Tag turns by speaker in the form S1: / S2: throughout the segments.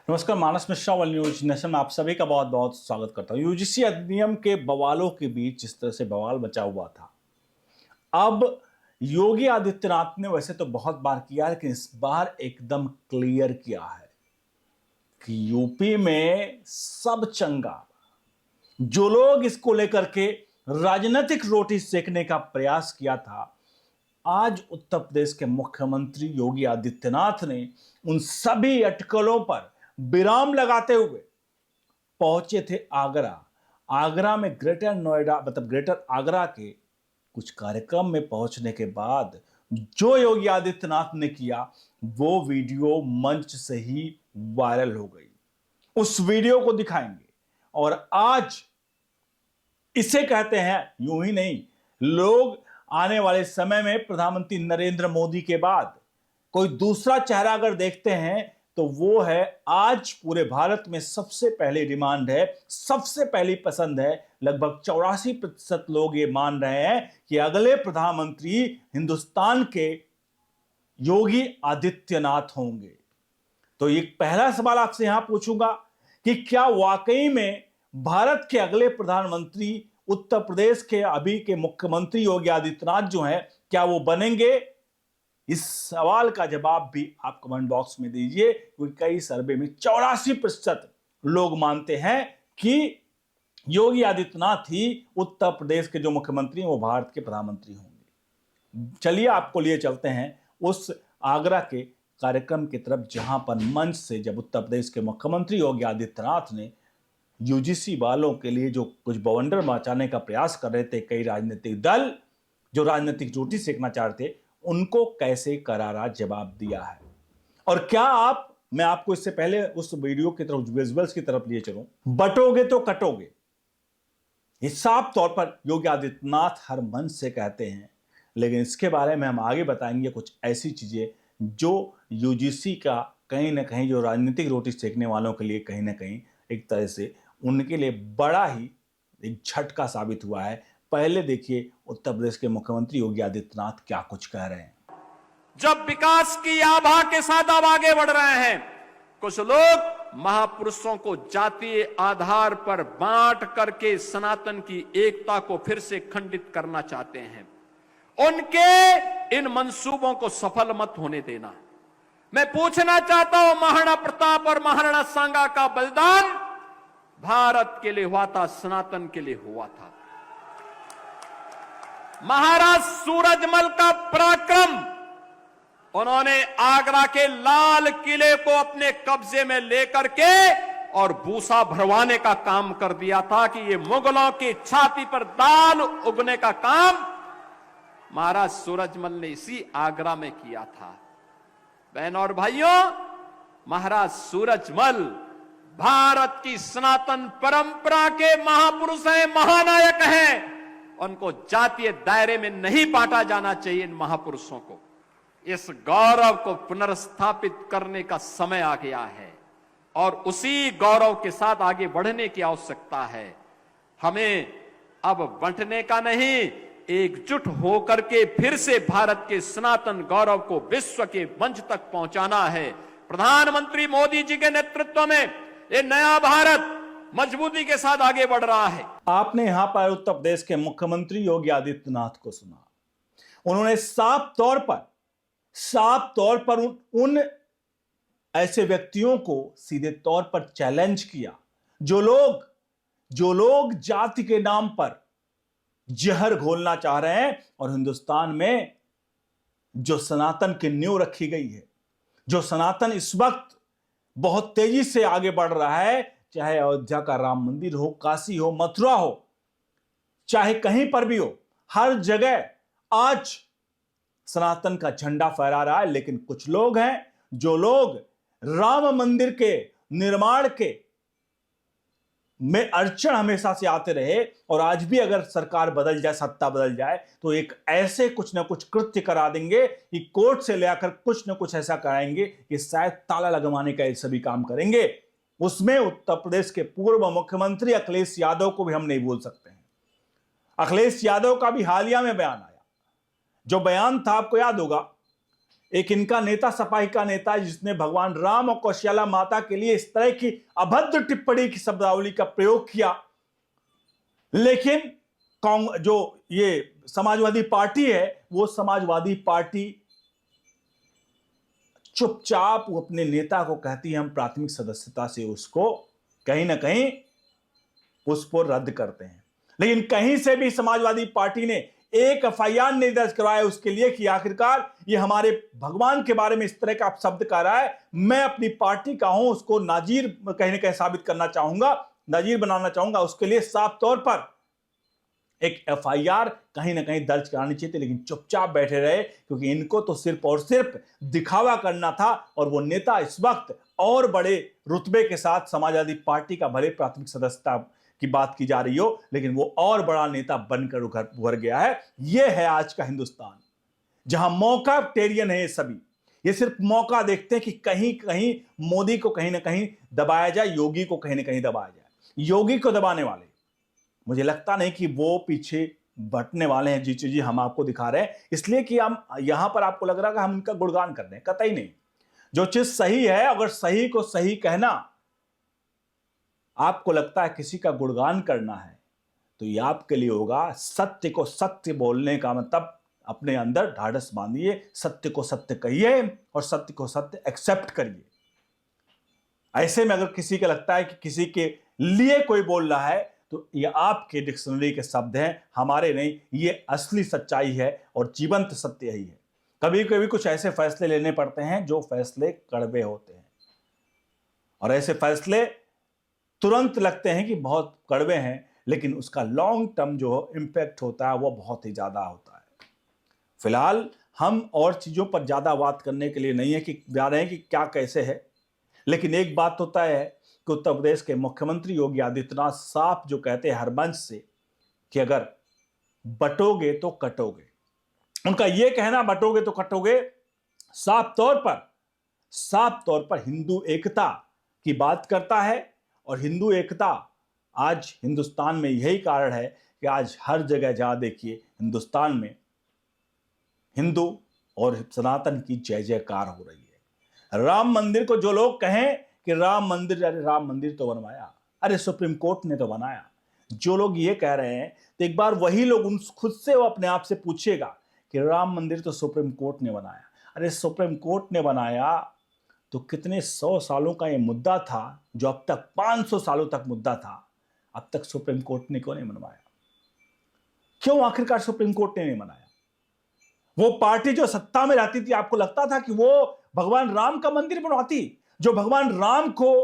S1: नमस्कार, मानस Mishra world news nation में आप सभी का बहुत बहुत स्वागत करता हूं। यूजीसी अधिनियम के बवालों के बीच जिस तरह से बवाल मचा हुआ था, अब योगी आदित्यनाथ ने वैसे तो बहुत बार किया, लेकिन इस बार एकदम क्लियर किया है कि यूपी में सब चंगा। जो लोग इसको लेकर के राजनीतिक रोटी सेकने का प्रयास किया था, आज उत्तर प्रदेश के मुख्यमंत्री योगी आदित्यनाथ ने उन सभी अटकलों पर विराम लगाते हुए पहुंचे थे आगरा में ग्रेटर नोएडा मतलब ग्रेटर आगरा के कुछ कार्यक्रम में पहुंचने के बाद जो योगी आदित्यनाथ ने किया वो वीडियो मंच से ही वायरल हो गई। उस वीडियो को दिखाएंगे और आज इसे कहते हैं, यूं ही नहीं, लोग आने वाले समय में प्रधानमंत्री नरेंद्र मोदी के बाद कोई दूसरा चेहरा अगर देखते हैं तो वो है, आज पूरे भारत में सबसे पहली डिमांड है, सबसे पहली पसंद है। लगभग 84% लोग ये मान रहे हैं कि अगले प्रधानमंत्री हिंदुस्तान के योगी आदित्यनाथ होंगे। तो ये पहला सवाल आपसे यहां पूछूंगा कि क्या वाकई में भारत के अगले प्रधानमंत्री उत्तर प्रदेश के अभी के मुख्यमंत्री योगी आदित्यनाथ जो हैं, क्या वो बनेंगे? इस सवाल का जवाब भी आप कमेंट बॉक्स में दीजिए, क्योंकि कई सर्वे में 84% लोग मानते हैं कि योगी आदित्यनाथ ही उत्तर प्रदेश के जो मुख्यमंत्री हैं वो भारत के प्रधानमंत्री होंगे। चलिए आपको लिए चलते हैं उस आगरा के कार्यक्रम की तरफ, जहां पर मंच से जब उत्तर प्रदेश के मुख्यमंत्री योगी आदित्यनाथ ने यूजीसी वालों के लिए जो कुछ बवंडर मचाने का प्रयास कर रहे थे कई राजनीतिक दल, जो राजनीतिक रोटी सेकना चाहते थे, उनको कैसे करारा जवाब दिया है। और क्या मैं आपको इससे पहले उस वीडियो की तरफ, विजुअल्स की तरफ लिए चलूं, बटोगे तो कटोगे, ये साफ तौर पर योगी आदित्यनाथ हर मंच से कहते हैं, लेकिन इसके बारे में हम आगे बताएंगे कुछ ऐसी चीजें जो यूजीसी का कहीं ना कहीं, जो राजनीतिक रोटी सेकने वालों के लिए कहीं ना कहीं एक तरह से उनके लिए बड़ा ही एक झटका साबित हुआ है। पहले देखिए उत्तर प्रदेश के मुख्यमंत्री योगी आदित्यनाथ क्या कुछ कह रहे हैं।
S2: जब विकास की आभा के साथ अब आगे बढ़ रहे हैं, कुछ लोग महापुरुषों को जातीय आधार पर बांट करके सनातन की एकता को फिर से खंडित करना चाहते हैं। उनके इन मंसूबों को सफल मत होने देना। मैं पूछना चाहता हूं, महाराणा प्रताप और महाराणा सांगा का बलिदान भारत के लिए हुआ था, सनातन के लिए हुआ था। महाराज सूरजमल का पराक्रम, उन्होंने आगरा के लाल किले को अपने कब्जे में लेकर के और भूसा भरवाने का काम कर दिया था कि ये मुगलों की छाती पर दाल उगने का काम महाराज सूरजमल ने इसी आगरा में किया था। बहनों और भाइयों, महाराज सूरजमल भारत की सनातन परंपरा के महापुरुष हैं, महानायक हैं। उनको जातीय दायरे में नहीं बांटा जाना चाहिए। इन महापुरुषों को, इस गौरव को पुनर्स्थापित करने का समय आ गया है और उसी गौरव के साथ आगे बढ़ने की आवश्यकता है। हमें अब बंटने का नहीं, एकजुट होकर के फिर से भारत के सनातन गौरव को विश्व के मंच तक पहुंचाना है। प्रधानमंत्री मोदी जी के नेतृत्व में ये नया भारत मजबूती के साथ आगे बढ़ रहा है।
S1: आपने यहां पर उत्तर प्रदेश के मुख्यमंत्री योगी आदित्यनाथ को सुना। उन्होंने साफ तौर पर उन ऐसे व्यक्तियों को सीधे तौर पर चैलेंज किया जो लोग जाति के नाम पर जहर घोलना चाह रहे हैं और हिंदुस्तान में जो सनातन की नींव रखी गई है, जो सनातन इस वक्त बहुत तेजी से आगे बढ़ रहा है, चाहे अयोध्या का राम मंदिर हो, काशी हो, मथुरा हो, चाहे कहीं पर भी हो, हर जगह आज सनातन का झंडा फहरा रहा है। लेकिन कुछ लोग हैं जो लोग राम मंदिर के निर्माण के में अड़चन हमेशा से आते रहे और आज भी अगर सरकार बदल जाए, सत्ता बदल जाए, तो एक ऐसे कुछ ना कुछ कृत्य करा देंगे कि कोर्ट से लेकर कुछ ना कुछ ऐसा कराएंगे कि शायद ताला लगवाने का ये सभी काम करेंगे। उसमें उत्तर प्रदेश के पूर्व मुख्यमंत्री अखिलेश यादव को भी हम नहीं भूल सकते हैं। अखिलेश यादव का भी हालिया में बयान आया। जो बयान था, आपको याद होगा, एक इनका नेता सपाही का नेता है जिसने भगवान राम और कौशल्या माता के लिए इस तरह की अभद्र टिप्पणी की शब्दावली का प्रयोग किया। लेकिन जो ये समाजवादी पार्टी है, वो समाजवादी पार्टी चुपचाप वो अपने नेता को कहती है हम प्राथमिक सदस्यता से उसको कहीं ना कहीं उस पर रद्द करते हैं। लेकिन कहीं से भी समाजवादी पार्टी ने एक एफआईआर नहीं दर्ज करवाया उसके लिए कि आखिरकार ये हमारे भगवान के बारे में इस तरह का शब्द कह रहा है, मैं अपनी पार्टी का हूं, उसको नाजीर कहीं ना कहीं साबित करना चाहूंगा, नाजीर बनाना चाहूंगा। उसके लिए साफ तौर पर एक एफआईआर कहीं ना कहीं दर्ज करानी चाहिए थी, लेकिन चुपचाप बैठे रहे क्योंकि इनको तो सिर्फ और सिर्फ दिखावा करना था। और वो नेता इस वक्त और बड़े रुतबे के साथ समाजवादी पार्टी का भले प्राथमिक सदस्यता की बात की जा रही हो, लेकिन वो और बड़ा नेता बनकर उभर गया है। ये है आज का हिंदुस्तान, जहां मौका टेरियन है। ये सभी ये सिर्फ मौका देखते हैं कि कहीं कहीं मोदी को कहीं ना कहीं दबाया जाए, योगी को कहीं ना कहीं दबाया जाए। योगी को दबाने वाले मुझे लगता नहीं कि वो पीछे बटने वाले हैं। जी हम आपको दिखा रहे हैं इसलिए कि हम यहां पर आपको लग रहा है कि हम इनका गुणगान कर रहे हैं, कतई नहीं। जो चीज सही है, अगर सही को सही कहना आपको लगता है किसी का गुणगान करना है, तो ये आपके लिए होगा सत्य को सत्य बोलने का मतलब अपने अंदर ढाढ़स बांधिए, सत्य को सत्य कहिए और सत्य को सत्य एक्सेप्ट करिए। ऐसे में अगर किसी का लगता है कि किसी के लिए कोई बोल रहा है, तो ये आपके डिक्शनरी के शब्द हैं, हमारे नहीं। ये असली सच्चाई है और जीवंत सत्य यही है। कभी कभी कुछ ऐसे फैसले लेने पड़ते हैं जो फैसले कड़वे होते हैं, और ऐसे फैसले तुरंत लगते हैं कि बहुत कड़वे हैं, लेकिन उसका लॉन्ग टर्म जो इंपैक्ट होता है वो बहुत ही ज्यादा होता है। फिलहाल हम और चीजों पर ज्यादा बात करने के लिए नहीं है कि जा रहे हैं कि क्या कैसे है, लेकिन एक बात होता है कि उत्तर प्रदेश के मुख्यमंत्री योगी आदित्यनाथ साफ जो कहते हैं हर मंच से कि अगर बटोगे तो कटोगे, उनका यह कहना बटोगे तो कटोगे साफ तौर पर हिंदू एकता की बात करता है। और हिंदू एकता आज हिंदुस्तान में यही कारण है कि आज हर जगह जहां देखिए हिंदुस्तान में हिंदू और सनातन की जय जयकार हो रही है। राम मंदिर को जो लोग कहें कि राम मंदिर, अरे राम मंदिर तो बनवाया, अरे सुप्रीम कोर्ट ने तो बनाया, जो लोग ये कह रहे हैं, तो एक बार वही लोग खुद से वो अपने आप से पूछेगा कि राम मंदिर तो सुप्रीम कोर्ट ने बनाया। अरे सुप्रीम कोर्ट ने बनाया तो कितने 100 सालों का ये मुद्दा था, जो अब तक 500 सालों तक मुद्दा था, अब तक सुप्रीम कोर्ट ने क्यों नहीं बनवाया? क्यों आखिरकार सुप्रीम कोर्ट ने नहीं बनाया? वो पार्टी जो सत्ता में रहती थी, आपको लगता था कि वो भगवान राम का मंदिर बनवाती, जो भगवान राम को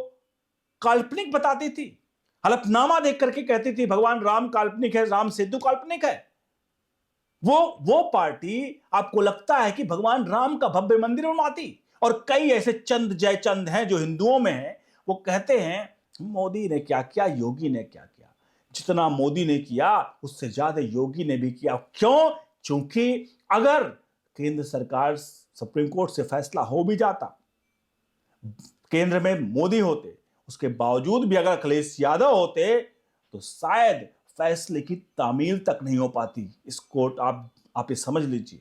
S1: काल्पनिक बताती थी, हलफनामा देख करके कहती थी भगवान राम काल्पनिक है, राम सेतु काल्पनिक है। वो पार्टी आपको लगता है कि भगवान राम का भव्य मंदिर बनवाती। और कई ऐसे चंद जयचंद हैं जो हिंदुओं में हैं, वो कहते हैं मोदी ने क्या किया, योगी ने क्या किया, जितना मोदी ने किया उससे ज्यादा योगी ने भी किया। क्यों? क्योंकि अगर केंद्र सरकार सुप्रीम कोर्ट से फैसला हो भी जाता, केंद्र में मोदी होते, उसके बावजूद भी अगर अखिलेश यादव होते, तो शायद फैसले की तामील तक नहीं हो पाती। इस कोर्ट आप ये समझ लीजिए,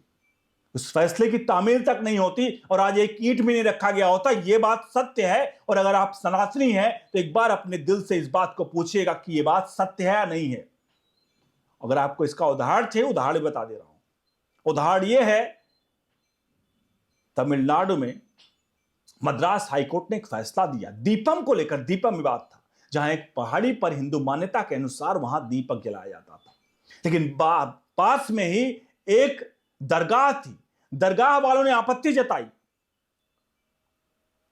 S1: उस फैसले की तामील तक नहीं होती और आज एक ईंट भी नहीं रखा गया होता। यह बात सत्य है। और अगर आप सनातनी हैं तो एक बार अपने दिल से इस बात को पूछिएगा कि यह बात सत्य है या नहीं है। अगर आपको इसका उदाहरण चाहिए, उदाहरण बता दे रहा हूं। उदाहरण यह है, तमिलनाडु में मद्रास हाईकोर्ट ने एक फैसला दिया दीपम को लेकर। दीपम विवाद था, जहां एक पहाड़ी पर हिंदू मान्यता के अनुसार वहां दीपक जलाया जाता था, लेकिन पास में ही एक दरगाह थी। दरगाह वालों ने आपत्ति जताई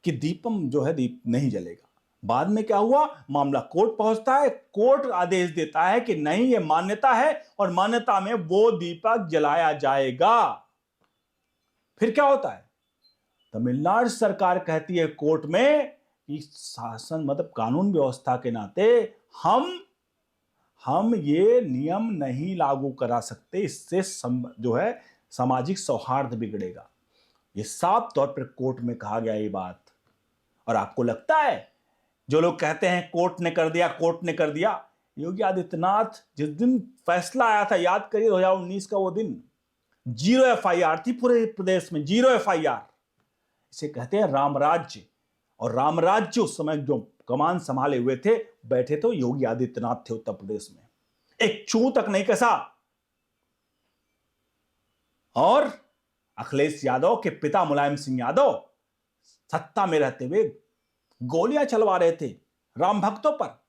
S1: कि दीपम जो है दीप नहीं जलेगा। बाद में क्या हुआ, मामला कोर्ट पहुंचता है, कोर्ट आदेश देता है कि नहीं, यह मान्यता है और मान्यता में वो दीपक जलाया जाएगा। फिर क्या होता है, तमिलनाडु सरकार कहती है कोर्ट में कि शासन मतलब कानून व्यवस्था के नाते हम ये नियम नहीं लागू करा सकते, इससे जो है सामाजिक सौहार्द बिगड़ेगा। ये साफ तौर पर कोर्ट में कहा गया ये बात। और आपको लगता है जो लोग कहते हैं कोर्ट ने कर दिया, कोर्ट ने कर दिया, योगी आदित्यनाथ जिस दिन फैसला आया था, याद करिए 2019 का वो दिन, 0 एफआईआर थी पूरे प्रदेश में, 0 एफआईआर। इसे कहते हैं रामराज्य। और रामराज्य उस समय जो कमान संभाले हुए थे, बैठे तो योगी आदित्यनाथ थे उत्तर प्रदेश में। एक चू तक नहीं कसा। और अखिलेश यादव के पिता मुलायम सिंह यादव सत्ता में रहते हुए गोलियां चलवा रहे थे राम भक्तों पर।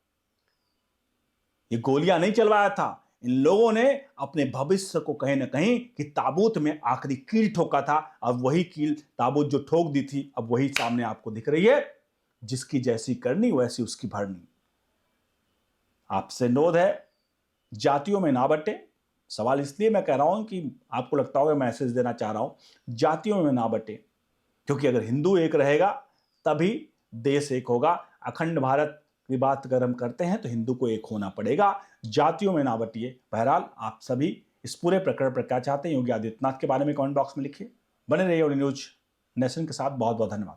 S1: ये गोलियां नहीं चलवाया था, इन लोगों ने अपने भविष्य को कहीं ना कहीं कि ताबूत में आखिरी कील ठोका था। अब वही कील ताबूत जो ठोक दी थी, अब वही सामने आपको दिख रही है। जिसकी जैसी करनी वैसी उसकी भरनी। आपसे अनुरोध है, जातियों में ना बंटे। सवाल इसलिए मैं कह रहा हूं कि आपको लगता होगा मैसेज देना चाह रहा हूं, जातियों में ना बंटे, क्योंकि अगर हिंदू एक रहेगा तभी देश एक होगा। अखंड भारत की बात अगर हम करते हैं तो हिंदू को एक होना पड़ेगा, जातियों में ना बंटिए। बहरहाल आप सभी इस पूरे प्रकरण पर क्या चाहते हैं योगी आदित्यनाथ के बारे में कमेंट बॉक्स में लिखिए। बने रहिए ऑडी न्यूज नेशन के साथ। बहुत बहुत धन्यवाद।